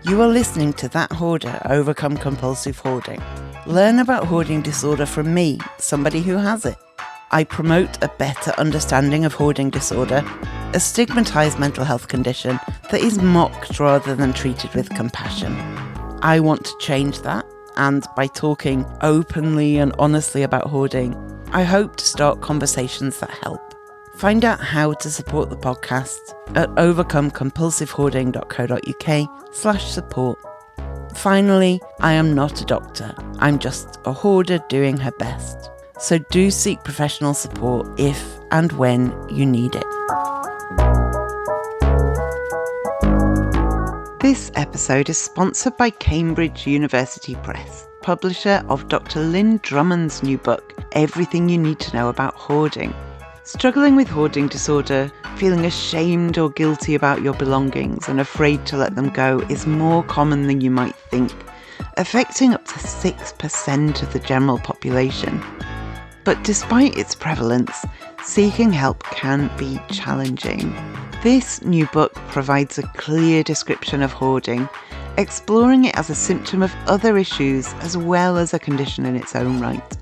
You are listening to That Hoarder Overcome Compulsive Hoarding. Learn about hoarding disorder from me, somebody who has it. I promote a better understanding of hoarding disorder, a stigmatised mental health condition that is mocked rather than treated with compassion. I want to change that, and by talking openly and honestly about hoarding, I hope to start conversations that help. Find out how to support the podcast at overcomecompulsivehoarding.co.uk/support. Finally, I am not a doctor. I'm just a hoarder doing her best. So do seek professional support if and when you need it. This episode is sponsored by Cambridge University Press, publisher of Dr. Lynn Drummond's new book, Everything You Need to Know About Hoarding. Struggling with hoarding disorder, feeling ashamed or guilty about your belongings and afraid to let them go is more common than you might think, affecting up to 6% of the general population. But despite its prevalence, seeking help can be challenging. This new book provides a clear description of hoarding, exploring it as a symptom of other issues as well as a condition in its own right.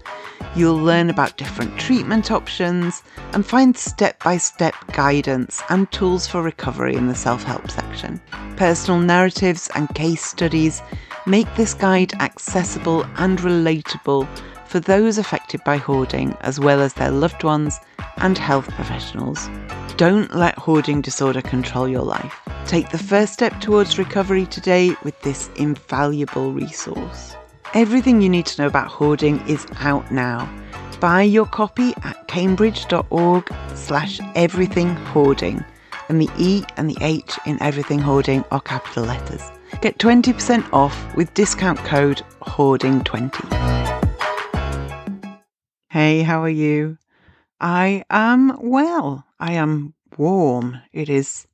You'll learn about different treatment options and find step-by-step guidance and tools for recovery in the self-help section. Personal narratives and case studies make this guide accessible and relatable for those affected by hoarding, as well as their loved ones and health professionals. Don't let hoarding disorder control your life. Take the first step towards recovery today with this invaluable resource. Everything you need to know about hoarding is out now. Buy your copy at cambridge.org/everythinghoarding, and the E and the H in everything hoarding are capital letters. Get 20% off with discount code HOARDING20. Hey, how are you? I am well. I am warm. It is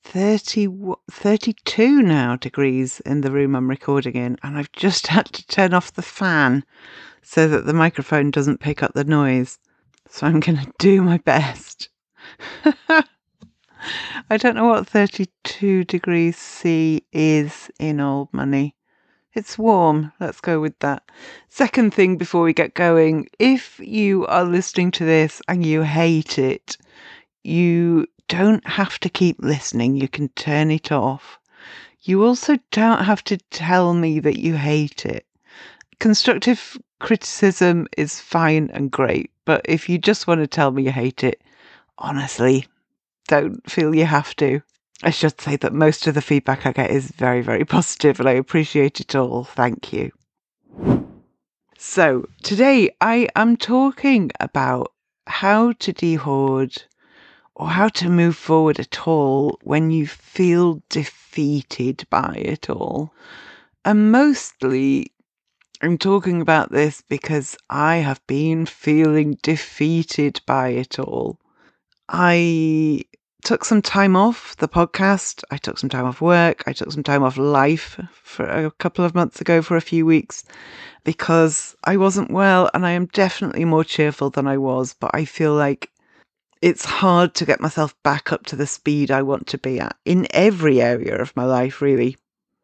32 now degrees in the room I'm recording in, and I've just had to turn off the fan so that the microphone doesn't pick up the noise. So I'm going to do my best. I don't know what 32 degrees C is in old money. It's warm. Let's go with that. Second thing before we get going, if you are listening to this and you hate it, you don't have to keep listening. You can turn it off. You also don't have to tell me that you hate it. Constructive criticism is fine and great, but if you just want to tell me you hate it, honestly, don't feel you have to. I should say that most of the feedback I get is very, very positive, and I appreciate it all. Thank you. So today I am talking about how to dehoard, or how to move forward at all when you feel defeated by it all. And mostly I'm talking about this because I have been feeling defeated by it all. I took some time off the podcast. I took some time off work. I took some time off life for a couple of months ago for a few weeks because I wasn't well, and I am definitely more cheerful than I was, but I feel like it's hard to get myself back up to the speed I want to be at in every area of my life, really,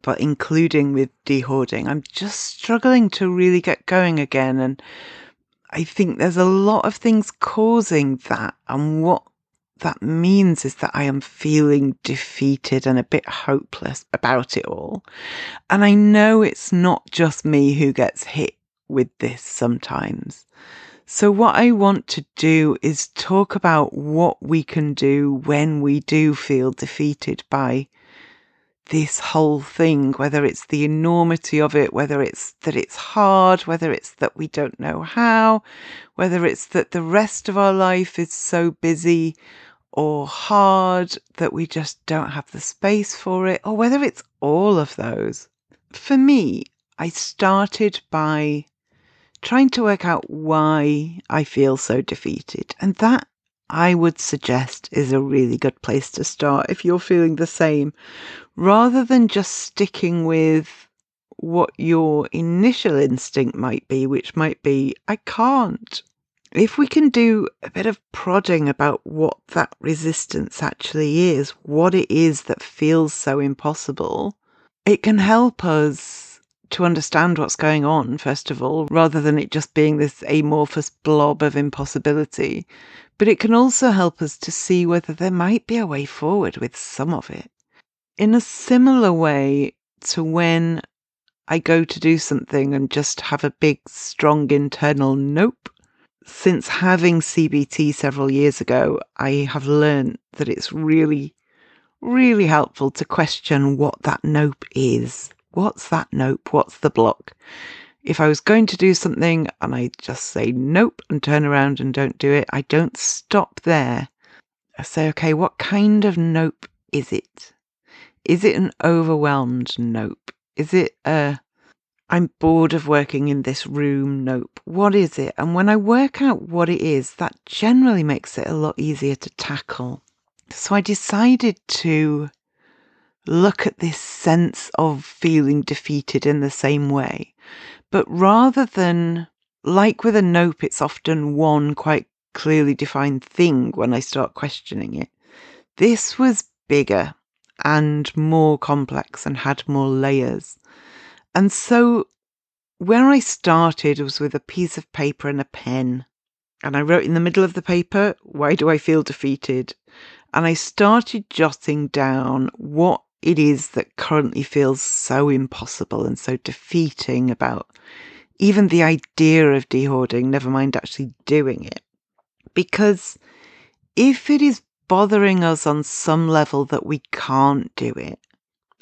but including with dehoarding. I'm just struggling to really get going again, and I think there's a lot of things causing that, and what that means is that I am feeling defeated and a bit hopeless about it all. And I know it's not just me who gets hit with this sometimes. So what I want to do is talk about what we can do when we do feel defeated by this whole thing, whether it's the enormity of it, whether it's that it's hard, whether it's that we don't know how, whether it's that the rest of our life is so busy or hard that we just don't have the space for it, or whether it's all of those. For me, I started by trying to work out why I feel so defeated. And that, I would suggest, is a really good place to start if you're feeling the same, rather than just sticking with what your initial instinct might be, which might be, I can't. If we can do a bit of prodding about what that resistance actually is, what it is that feels so impossible, It can help us to understand what's going on, first of all, rather than it just being this amorphous blob of impossibility. But it can also help us to see whether there might be a way forward with some of it. In a similar way to when I go to do something and just have a big, strong internal nope. Since having CBT several years ago, I have learned that it's really, really helpful to question what that nope is. What's that nope? What's the block? If I was going to do something and I just say nope and turn around and don't do it, I don't stop there. I say, okay, what kind of nope is it? Is it an overwhelmed nope? Is it a I'm bored of working in this room nope? What is it? And when I work out what it is, that generally makes it a lot easier to tackle. So I decided to look at this sense of feeling defeated in the same way. But rather than, like with a nope, it's often one quite clearly defined thing when I start questioning it. This was bigger and more complex and had more layers. And so where I started was with a piece of paper and a pen. And I wrote in the middle of the paper, why do I feel defeated? And I started jotting down what it is that currently feels so impossible and so defeating about even the idea of dehoarding, never mind actually doing it. Because if it is bothering us on some level that we can't do it,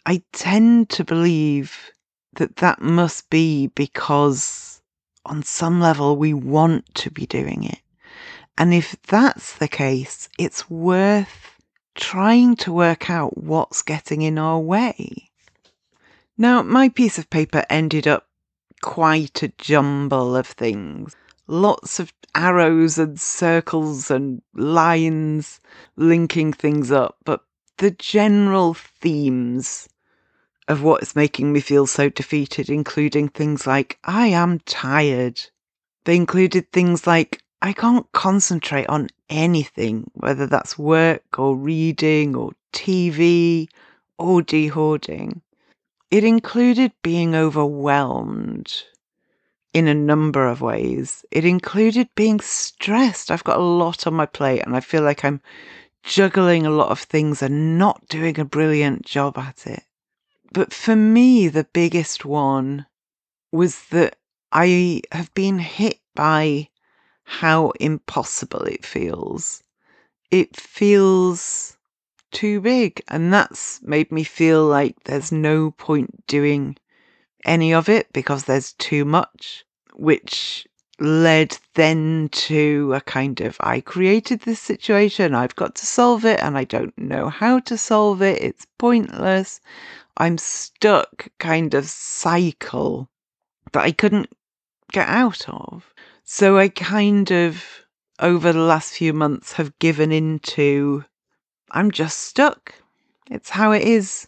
I tend to believe that that must be because on some level we want to be doing it. And if that's the case, it's worth trying to work out what's getting in our way. Now, my piece of paper ended up quite a jumble of things. Lots of arrows and circles and lines linking things up, but the general themes of what's making me feel so defeated, including things like, I am tired. They included things like, I can't concentrate on anything, whether that's work or reading or TV or dehoarding. It included being overwhelmed in a number of ways. It included being stressed. I've got a lot on my plate and I feel like I'm juggling a lot of things and not doing a brilliant job at it. But for me, the biggest one was that I have been hit by how impossible it feels. It feels too big, and that's made me feel like there's no point doing any of it because there's too much, which led then to a kind of, I created this situation, I've got to solve it, and I don't know how to solve it, it's pointless. I'm stuck kind of cycle that I couldn't get out of. So I kind of, over the last few months, have given into, I'm just stuck. It's how it is.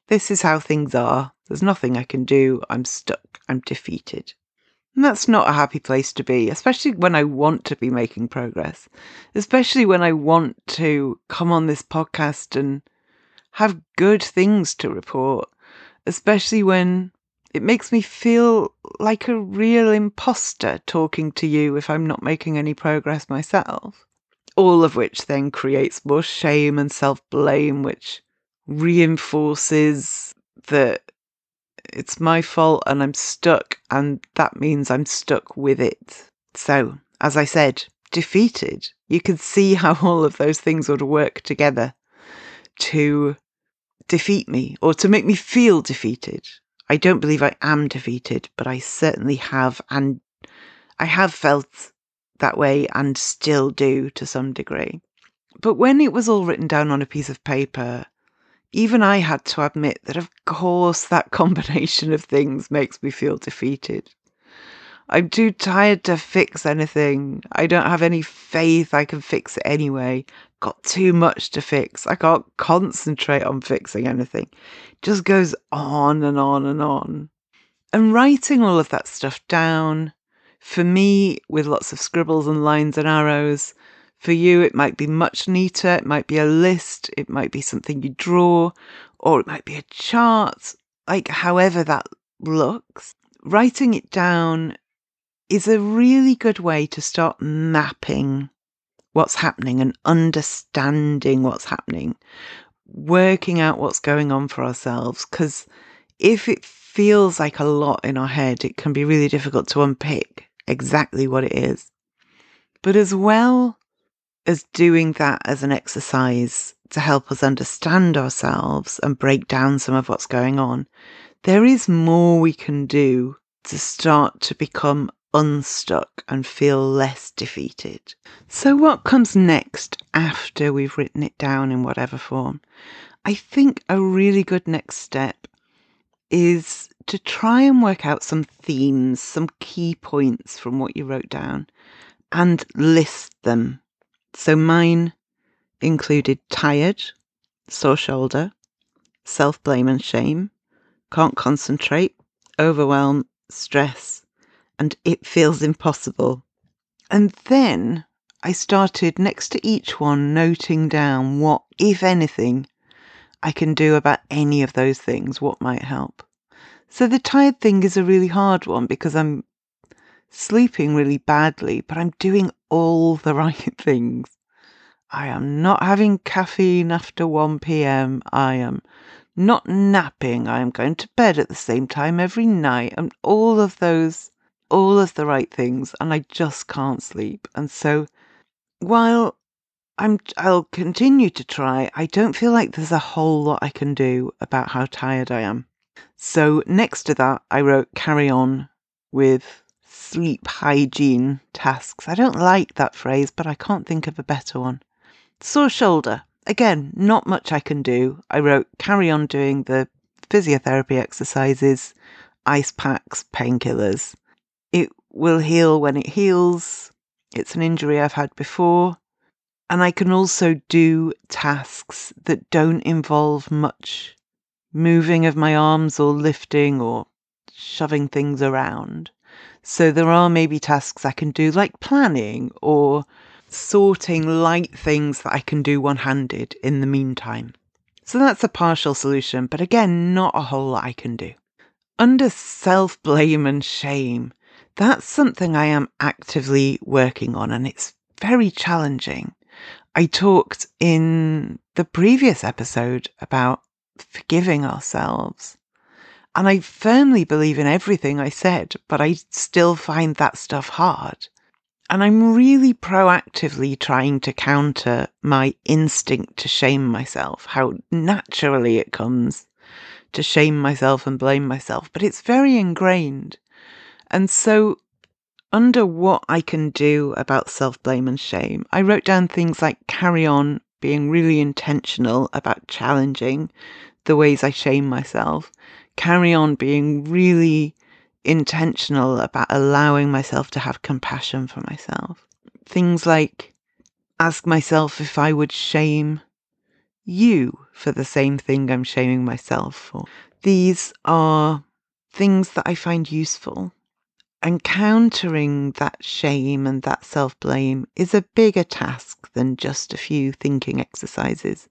This is how things are. There's nothing I can do. I'm stuck. I'm defeated. And that's not a happy place to be, especially when I want to be making progress, especially when I want to come on this podcast and have good things to report, especially when it makes me feel like a real imposter talking to you if I'm not making any progress myself. All of which then creates more shame and self-blame, which reinforces that it's my fault and I'm stuck, and that means I'm stuck with it. So, as I said, defeated. You can see how all of those things would work together to defeat me or to make me feel defeated. I don't believe I am defeated, but I certainly have, and I have felt that way and still do to some degree. But when it was all written down on a piece of paper, even I had to admit that of course that combination of things makes me feel defeated. I'm too tired to fix anything. I don't have any faith I can fix it anyway. Got too much to fix. I can't concentrate on fixing anything. It just goes on and on and on. And writing all of that stuff down, for me, with lots of scribbles and lines and arrows, for you, it might be much neater. It might be a list. It might be something you draw, or it might be a chart. like however that looks, writing it down is a really good way to start mapping what's happening and understanding what's happening, working out what's going on for ourselves. Because if it feels like a lot in our head, it can be really difficult to unpick exactly what it is. But as well as doing that as an exercise to help us understand ourselves and break down some of what's going on, there is more we can do to start to become unstuck and feel less defeated. So what comes next after we've written it down in whatever form? I think a really good next step is to try and work out some themes, some key points from what you wrote down and list them. So mine included tired, sore shoulder, self-blame and shame, can't concentrate, overwhelm, stress, and it feels impossible. And then I started next to each one noting down what, if anything, I can do about any of those things, what might help. So the tired thing is a really hard one because I'm sleeping really badly, but I'm doing all the right things. I am not having caffeine after 1 p.m. I am not napping. I am going to bed at the same time every night, and all of the right things, and I just can't sleep. And so while I'll continue to try, I don't feel like there's a whole lot I can do about how tired I am. So next to that, I wrote carry on with sleep hygiene tasks. I don't like that phrase, but I can't think of a better one. Sore shoulder. Again, not much I can do. I wrote carry on doing the physiotherapy exercises, ice packs, painkillers. It will heal when it heals. It's an injury I've had before. And I can also do tasks that don't involve much moving of my arms or lifting or shoving things around. So there are maybe tasks I can do like planning or sorting light things that I can do one-handed in the meantime. So that's a partial solution, but again, not a whole lot I can do. Under self-blame and shame, that's something I am actively working on, and it's very challenging. I talked in the previous episode about forgiving ourselves. And I firmly believe in everything I said, but I still find that stuff hard. And I'm really proactively trying to counter my instinct to shame myself, how naturally it comes to shame myself and blame myself, but it's very ingrained. And so under what I can do about self-blame and shame, I wrote down things like carry on being really intentional about challenging the ways I shame myself, carry on being really intentional about allowing myself to have compassion for myself. Things like ask myself if I would shame you for the same thing I'm shaming myself for. These are things that I find useful. And countering that shame and that self-blame is a bigger task than just a few thinking exercises,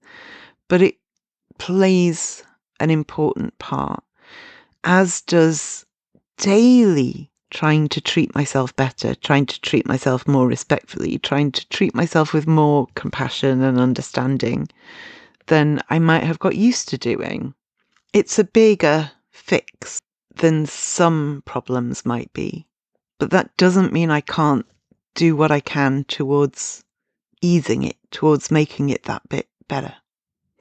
but it plays an important part, as does daily trying to treat myself better, trying to treat myself more respectfully, trying to treat myself with more compassion and understanding than I might have got used to doing. It's a bigger fix than some problems might be, but that doesn't mean I can't do what I can towards easing it, towards making it that bit better.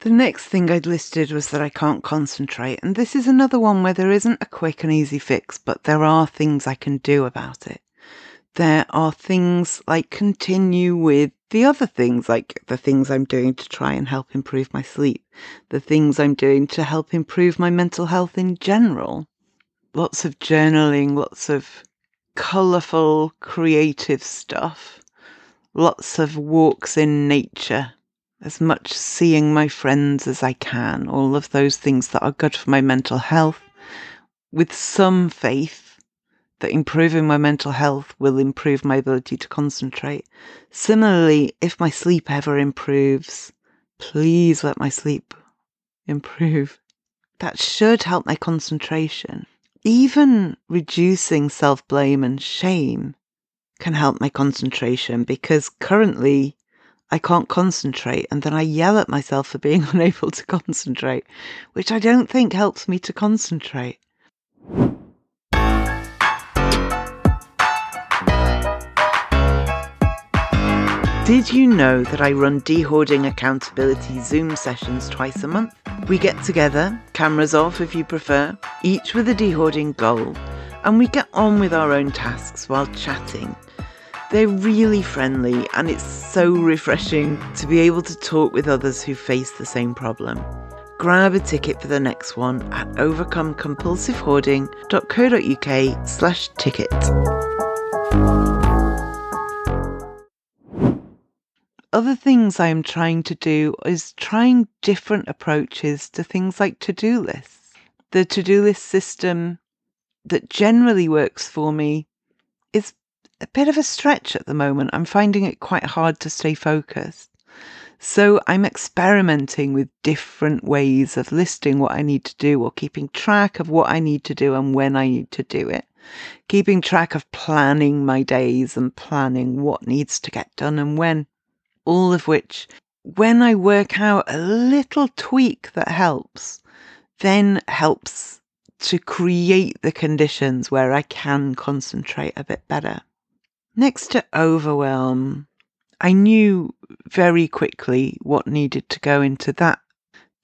The next thing I'd listed was that I can't concentrate, and this is another one where there isn't a quick and easy fix, but there are things I can do about it. There are things like continue with the other things, like the things I'm doing to try and help improve my sleep, the things I'm doing to help improve my mental health in general. Lots of journaling, lots of colourful, creative stuff, lots of walks in nature, as much seeing my friends as I can, all of those things that are good for my mental health, with some faith that improving my mental health will improve my ability to concentrate. Similarly, if my sleep ever improves, please let my sleep improve. that should help my concentration. Even reducing self-blame and shame can help my concentration, because currently I can't concentrate, and then I yell at myself for being unable to concentrate, which I don't think helps me to concentrate. Did you know that I run Dehoarding accountability Zoom sessions twice a month? We get together, cameras off if you prefer, each with a dehoarding goal, and we get on with our own tasks while chatting. They're really friendly, and it's so refreshing to be able to talk with others who face the same problem. Grab a ticket for the next one at overcomecompulsivehoarding.co.uk/ticket. Other things I am trying to do is trying different approaches to things like to-do lists. The to-do list system that generally works for me is a bit of a stretch at the moment. I'm finding it quite hard to stay focused. So I'm experimenting with different ways of listing what I need to do, or keeping track of what I need to do and when I need to do it. Keeping track of planning my days and planning what needs to get done and when. All of which, when I work out a little tweak that helps, then helps to create the conditions where I can concentrate a bit better. Next to overwhelm, I knew very quickly what needed to go into that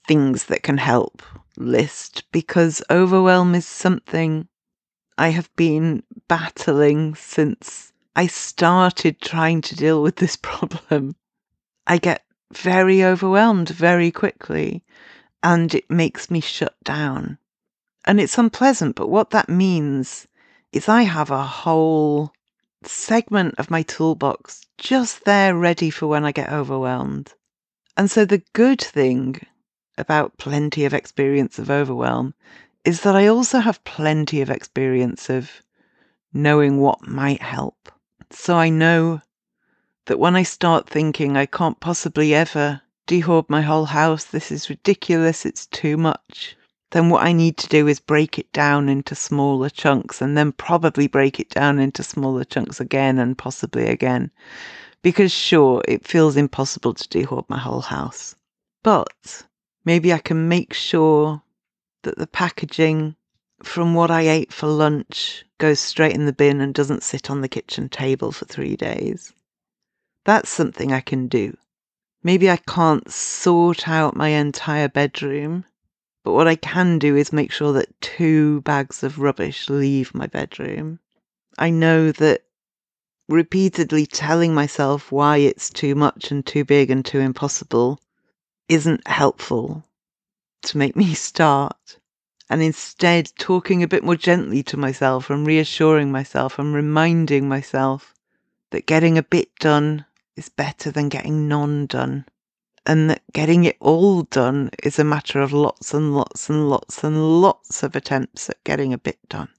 things that can help list, because overwhelm is something I have been battling since I started trying to deal with this problem. I get very overwhelmed very quickly, and it makes me shut down. And it's unpleasant, but what that means is I have a whole segment of my toolbox just there ready for when I get overwhelmed. And so the good thing about plenty of experience of overwhelm is that I also have plenty of experience of knowing what might help. So I know that when I start thinking I can't possibly ever dehoard my whole house, this is ridiculous, it's too much, then what I need to do is break it down into smaller chunks, and then probably break it down into smaller chunks again and possibly again. Because sure, it feels impossible to dehoard my whole house, but maybe I can make sure that the packaging from what I ate for lunch goes straight in the bin and doesn't sit on the kitchen table for 3 days. That's something I can do. Maybe I can't sort out my entire bedroom, but what I can do is make sure that 2 bags of rubbish leave my bedroom. I know that repeatedly telling myself why it's too much and too big and too impossible isn't helpful to make me start. And instead, talking a bit more gently to myself and reassuring myself and reminding myself that getting a bit done is better than getting none done, and that getting it all done is a matter of lots and lots and lots and lots of attempts at getting a bit done.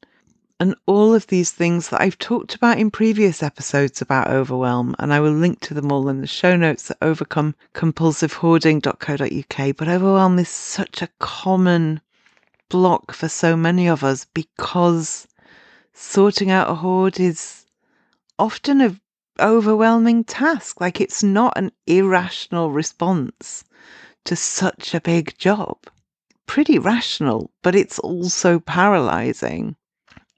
And all of these things that I've talked about in previous episodes about overwhelm, and I will link to them all in the show notes at overcomecompulsivehoarding.co.uk. But overwhelm is such a common block for so many of us, because sorting out a hoard is often a overwhelming task. Like, it's not an irrational response to such a big job. Pretty rational, but it's also paralyzing.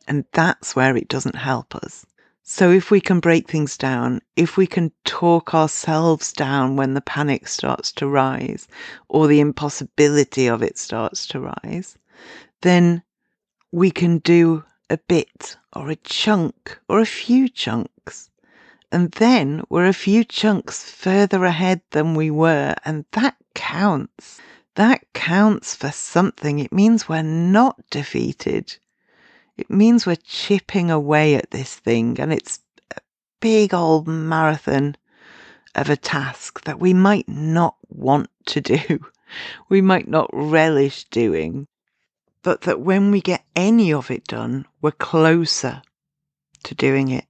And that's where it doesn't help us. So if we can break things down, if we can talk ourselves down when the panic starts to rise, or the impossibility of it starts to rise, then we can do a bit or a chunk or a few chunks. And then we're a few chunks further ahead than we were, and that counts. That counts for something. It means we're not defeated. It means we're chipping away at this thing, and it's a big old marathon of a task that we might not want to do. We might not relish doing, but that when we get any of it done, we're closer to doing it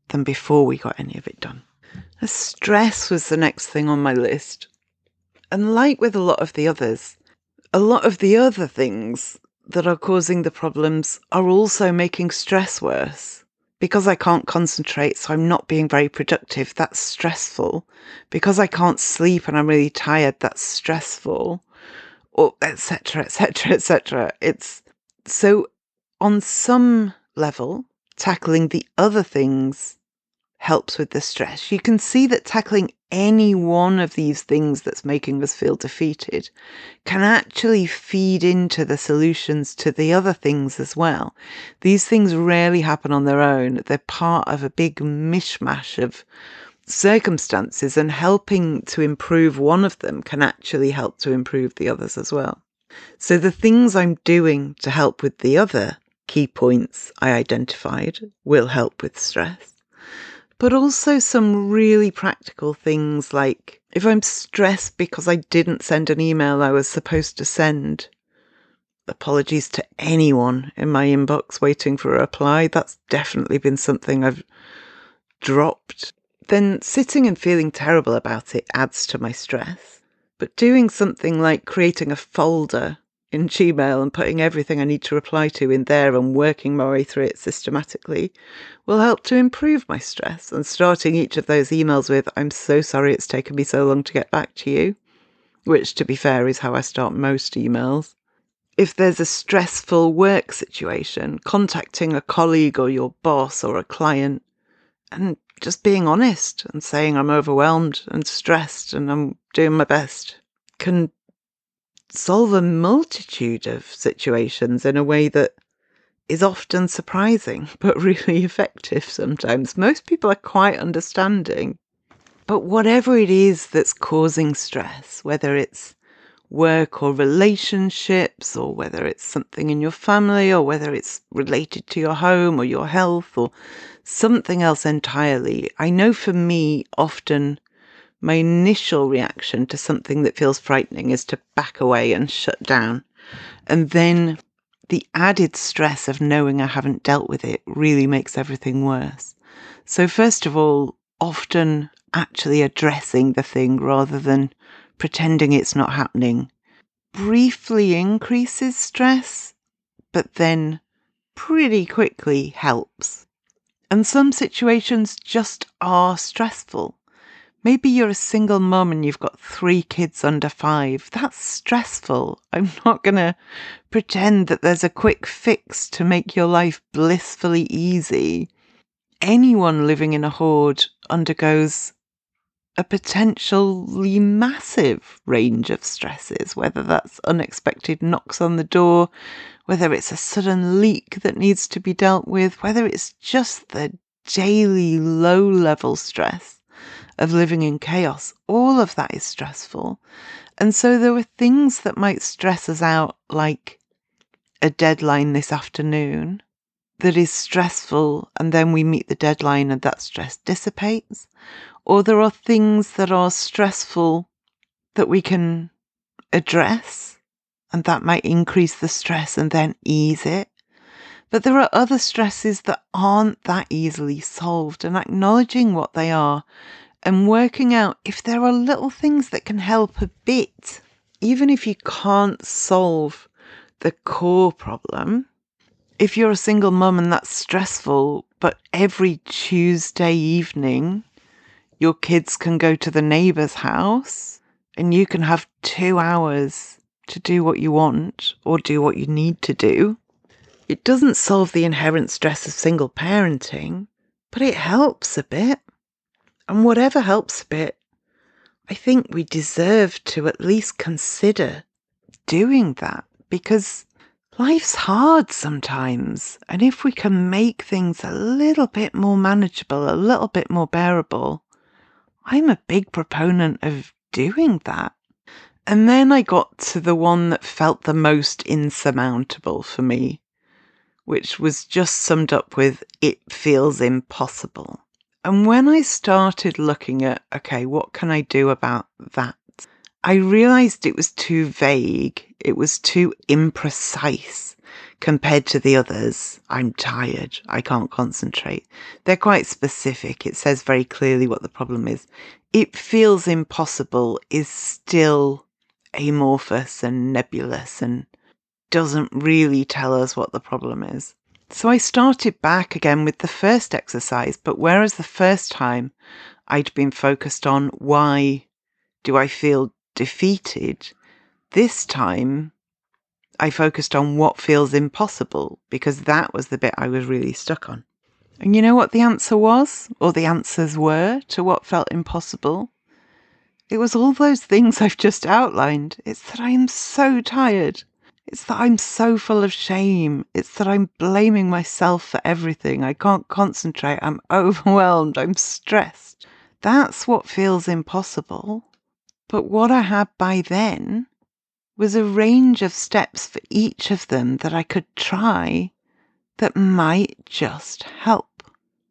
than before we got any of it done. The stress was the next thing on my list. And like with a lot of the others, a lot of the other things that are causing the problems are also making stress worse. Because I can't concentrate, so I'm not being very productive, that's stressful. Because I can't sleep and I'm really tired, that's stressful. Or etc., etc., etc. It's so on some level, tackling the other things helps with the stress. You can see that tackling any one of these things that's making us feel defeated can actually feed into the solutions to the other things as well. These things rarely happen on their own. They're part of a big mishmash of circumstances, and helping to improve one of them can actually help to improve the others as well. So the things I'm doing to help with the other key points I identified will help with stress. But also some really practical things, like if I'm stressed because I didn't send an email I was supposed to send, apologies to anyone in my inbox waiting for a reply, that's definitely been something I've dropped. Then sitting and feeling terrible about it adds to my stress. But doing something like creating a folder in Gmail and putting everything I need to reply to in there and working my way through it systematically will help to improve my stress. And starting each of those emails with, "I'm so sorry it's taken me so long to get back to you," which, to be fair, is how I start most emails. If there's a stressful work situation, contacting a colleague or your boss or a client and just being honest and saying I'm overwhelmed and stressed and I'm doing my best can solve a multitude of situations in a way that is often surprising, but really effective sometimes. Most people are quite understanding. But whatever it is that's causing stress, whether it's work or relationships, or whether it's something in your family, or whether it's related to your home or your health or something else entirely, I know for me, often my initial reaction to something that feels frightening is to back away and shut down. And then the added stress of knowing I haven't dealt with it really makes everything worse. So first of all, often actually addressing the thing rather than pretending it's not happening briefly increases stress, but then pretty quickly helps. And some situations just are stressful. Maybe you're a single mum and you've got 3 kids under 5. That's stressful. I'm not going to pretend that there's a quick fix to make your life blissfully easy. Anyone living in a hoard undergoes a potentially massive range of stresses, whether that's unexpected knocks on the door, whether it's a sudden leak that needs to be dealt with, whether it's just the daily low-level stress of living in chaos. All of that is stressful. And so there are things that might stress us out, like a deadline this afternoon that is stressful, and then we meet the deadline and that stress dissipates. Or there are things that are stressful that we can address, and that might increase the stress and then ease it. But there are other stresses that aren't that easily solved, and acknowledging what they are and working out if there are little things that can help a bit, even if you can't solve the core problem. If you're a single mum and that's stressful, but every Tuesday evening your kids can go to the neighbour's house and you can have 2 hours to do what you want or do what you need to do, it doesn't solve the inherent stress of single parenting, but it helps a bit. And whatever helps a bit, I think we deserve to at least consider doing that, because life's hard sometimes. And if we can make things a little bit more manageable, a little bit more bearable, I'm a big proponent of doing that. And then I got to the one that felt the most insurmountable for me, which was just summed up with, "It feels impossible." And when I started looking at, okay, what can I do about that? I realized it was too vague. It was too imprecise compared to the others. I'm tired. I can't concentrate. They're quite specific. It says very clearly what the problem is. It feels impossible is still amorphous and nebulous and doesn't really tell us what the problem is. So I started back again with the first exercise, but whereas the first time I'd been focused on why do I feel defeated, this time I focused on what feels impossible, because that was the bit I was really stuck on. And you know what the answer was, or the answers were, to what felt impossible? It was all those things I've just outlined. It's that I am so tired. It's that I'm so full of shame. It's that I'm blaming myself for everything. I can't concentrate. I'm overwhelmed. I'm stressed. That's what feels impossible. But what I had by then was a range of steps for each of them that I could try that might just help.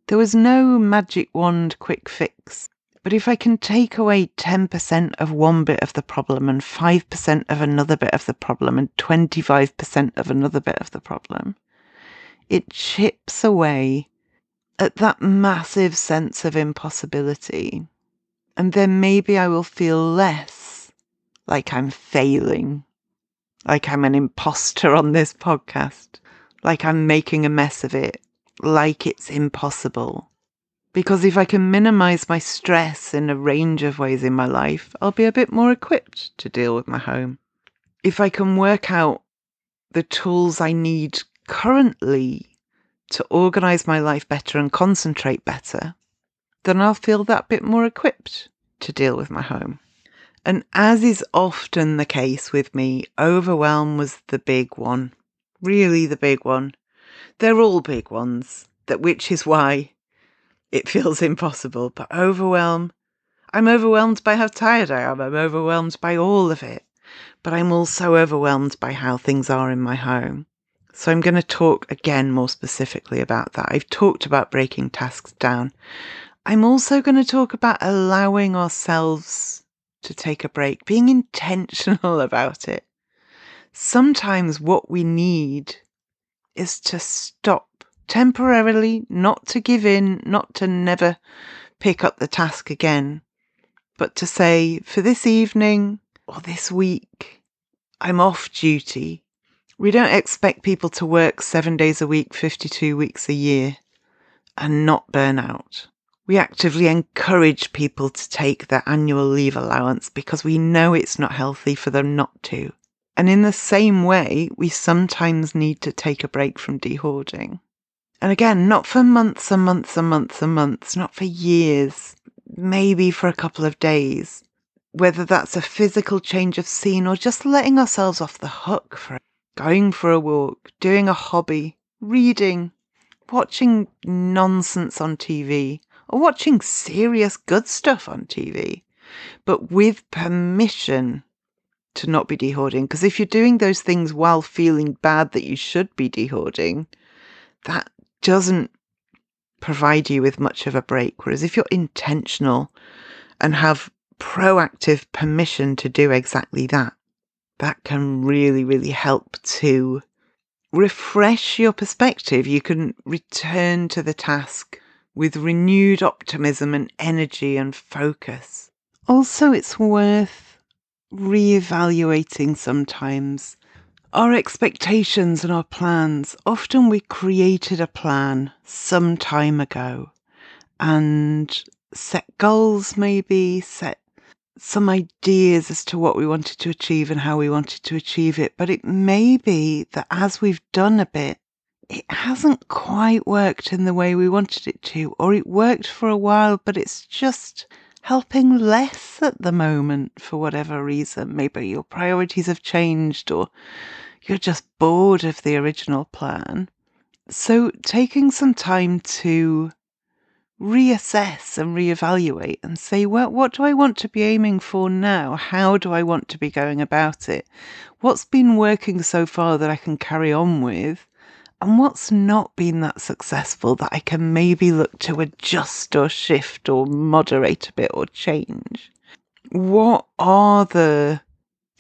There was no magic wand quick fix. But if I can take away 10% of one bit of the problem and 5% of another bit of the problem and 25% of another bit of the problem, it chips away at that massive sense of impossibility. And then maybe I will feel less like I'm failing, like I'm an imposter on this podcast, like I'm making a mess of it, like it's impossible. Because if I can minimize my stress in a range of ways in my life, I'll be a bit more equipped to deal with my home. If I can work out the tools I need currently to organize my life better and concentrate better, then I'll feel that bit more equipped to deal with my home. And as is often the case with me, overwhelm was the big one. Really the big one. They're all big ones, which is why it feels impossible. But I'm overwhelmed by how tired I am. I'm overwhelmed by all of it. But I'm also overwhelmed by how things are in my home. So I'm going to talk again more specifically about that. I've talked about breaking tasks down. I'm also going to talk about allowing ourselves to take a break, being intentional about it. Sometimes what we need is to stop temporarily, not to give in, not to never pick up the task again, but to say, for this evening or this week, I'm off duty. We don't expect people to work 7 days a week, 52 weeks a year and not burn out. We actively encourage people to take their annual leave allowance because we know it's not healthy for them not to. And in the same way, we sometimes need to take a break from dehoarding. And again, not for months and months and months and months, not for years, maybe for a couple of days. Whether that's a physical change of scene or just letting ourselves off the hook for it. Going for a walk, doing a hobby, reading, watching nonsense on TV, or watching serious good stuff on TV, but with permission to not be dehoarding. Because if you're doing those things while feeling bad that you should be dehoarding, that doesn't provide you with much of a break. Whereas if you're intentional and have proactive permission to do exactly that, that can really, really help to refresh your perspective. You can return to the task with renewed optimism and energy and focus. Also, it's worth reevaluating sometimes our expectations and our plans. Often we created a plan some time ago and set goals, maybe set some ideas as to what we wanted to achieve and how we wanted to achieve it. But it may be that as we've done a bit, it hasn't quite worked in the way we wanted it to, or it worked for a while, but it's just helping less at the moment for whatever reason. Maybe your priorities have changed, or you're just bored of the original plan. So taking some time to reassess and reevaluate and say, well, what do I want to be aiming for now? How do I want to be going about it? What's been working so far that I can carry on with? And what's not been that successful that I can maybe look to adjust or shift or moderate a bit or change? What are the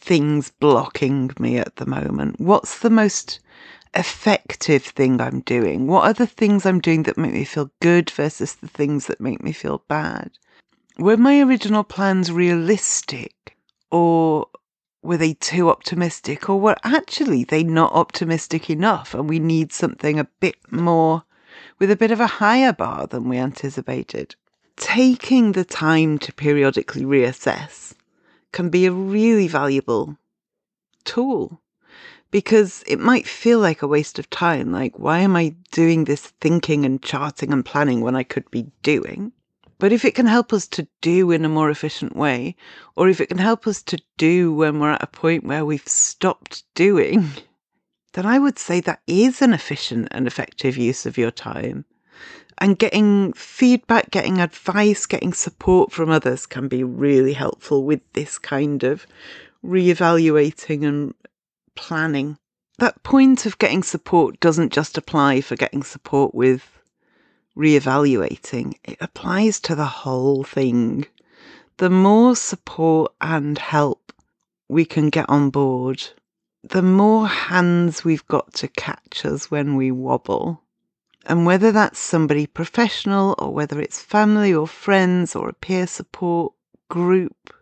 things blocking me at the moment? What's the most effective thing I'm doing? What are the things I'm doing that make me feel good versus the things that make me feel bad? Were my original plans realistic, or were they too optimistic, or were actually they not optimistic enough and we need something a bit more with a bit of a higher bar than we anticipated? Taking the time to periodically reassess can be a really valuable tool, because it might feel like a waste of time. Like, why am I doing this thinking and charting and planning when I could be doing? But if it can help us to do in a more efficient way, or if it can help us to do when we're at a point where we've stopped doing, then I would say that is an efficient and effective use of your time. And getting feedback, getting advice, getting support from others can be really helpful with this kind of reevaluating and planning. That point of getting support doesn't just apply for getting support with reevaluating. It applies to the whole thing. The more support and help we can get on board, the more hands we've got to catch us when we wobble. And whether that's somebody professional, or whether it's family or friends or a peer support group,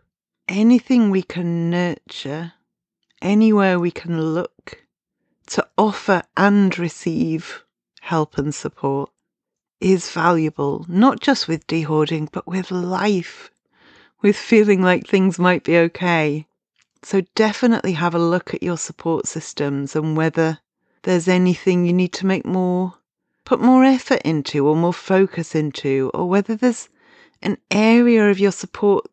anything we can nurture, anywhere we can look to offer and receive help and support is valuable, not just with dehoarding, but with life, with feeling like things might be okay. So definitely have a look at your support systems and whether there's anything you need to put more effort into or more focus into, or whether there's an area of your support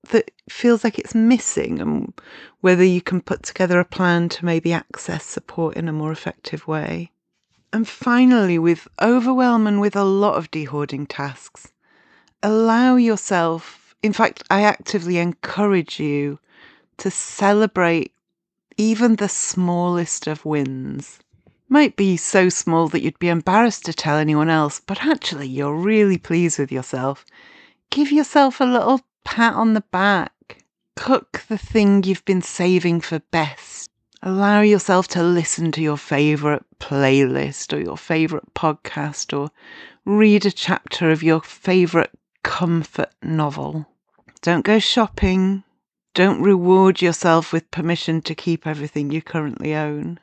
that feels like it's missing, and whether you can put together a plan to maybe access support in a more effective way. And finally, with overwhelm and with a lot of dehoarding tasks, allow yourself, in fact, I actively encourage you to celebrate even the smallest of wins. Might be so small that you'd be embarrassed to tell anyone else, but actually you're really pleased with yourself. Give yourself a little pat on the back. Cook the thing you've been saving for best. Allow yourself to listen to your favourite playlist or your favourite podcast, or read a chapter of your favourite comfort novel. Don't go shopping. Don't reward yourself with permission to keep everything you currently own.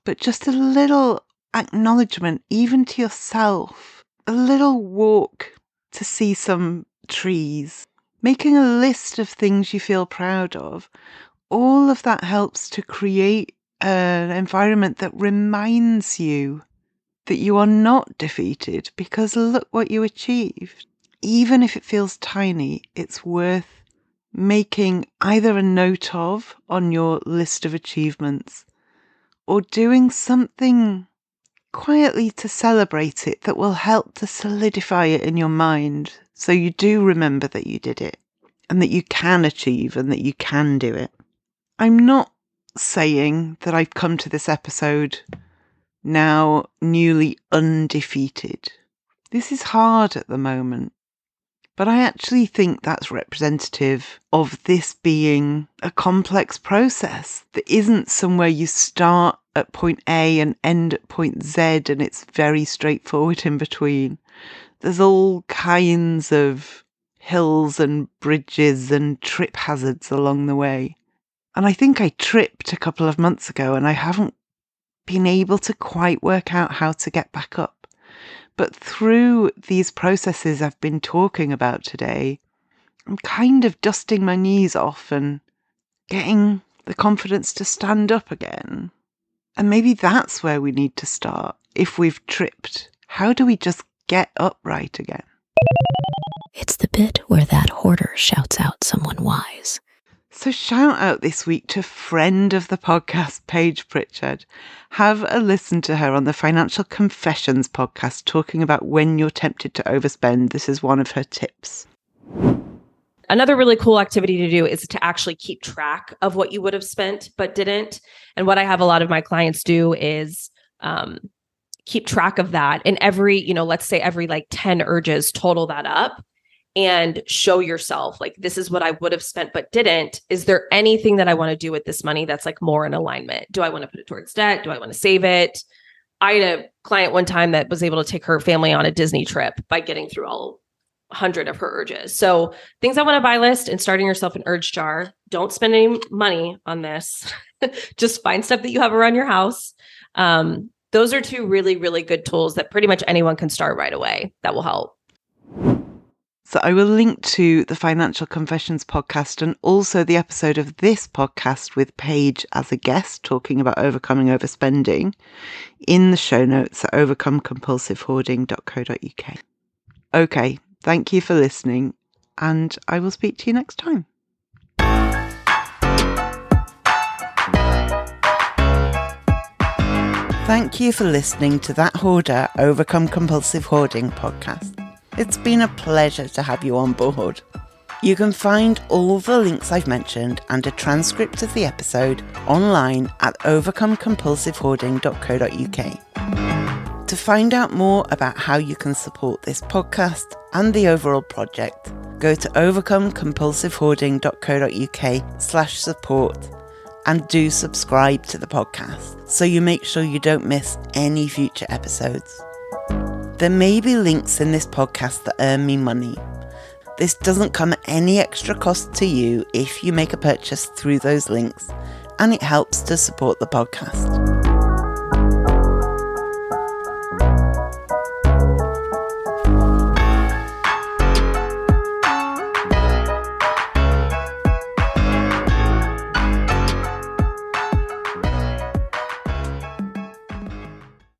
But just a little acknowledgement, even to yourself. A little walk to see some trees. Making a list of things you feel proud of. All of that helps to create an environment that reminds you that you are not defeated, because look what you achieved. Even if it feels tiny, it's worth making either a note of on your list of achievements, or doing something quietly to celebrate it that will help to solidify it in your mind, so you do remember that you did it and that you can achieve and that you can do it. I'm not saying that I've come to this episode now newly undefeated. This is hard at the moment, but I actually think that's representative of this being a complex process that isn't somewhere you start at point A and end at point Z and it's very straightforward in between. There's all kinds of hills and bridges and trip hazards along the way. And I think I tripped a couple of months ago and I haven't been able to quite work out how to get back up. But through these processes I've been talking about today, I'm kind of dusting my knees off and getting the confidence to stand up again. And maybe that's where we need to start. If we've tripped, how do we just get upright again? It's the bit where that hoarder shouts out someone wise. So shout out this week to friend of the podcast, Paige Pritchard. Have a listen to her on the Financial Confessions podcast, talking about when you're tempted to overspend. This is one of her tips. Another really cool activity to do is to actually keep track of what you would have spent but didn't. And what I have a lot of my clients do is keep track of that. And every, let's say every 10 urges, total that up and show yourself, this is what I would have spent but didn't. Is there anything that I want to do with this money that's more in alignment? Do I want to put it towards debt? Do I want to save it? I had a client one time that was able to take her family on a Disney trip by getting through all 100 of her urges. So things I want to buy list and starting yourself an urge jar. Don't spend any money on this. Just find stuff that you have around your house. Those are two really, really good tools that pretty much anyone can start right away. That will help. So I will link to the Financial Confessions podcast and also the episode of this podcast with Paige as a guest talking about overcoming overspending in the show notes at overcomecompulsivehoarding.co.uk. Okay, thank you for listening, and I will speak to you next time. Thank you for listening to that Hoarder Overcome Compulsive Hoarding podcast. It's been a pleasure to have you on board. You can find all the links I've mentioned and a transcript of the episode online at overcomecompulsivehoarding.co.uk. To find out more about how you can support this podcast and the overall project, go to overcomecompulsivehoarding.co.uk/support and do subscribe to the podcast so you make sure you don't miss any future episodes. There may be links in this podcast that earn me money. This doesn't come at any extra cost to you if you make a purchase through those links, and it helps to support the podcast.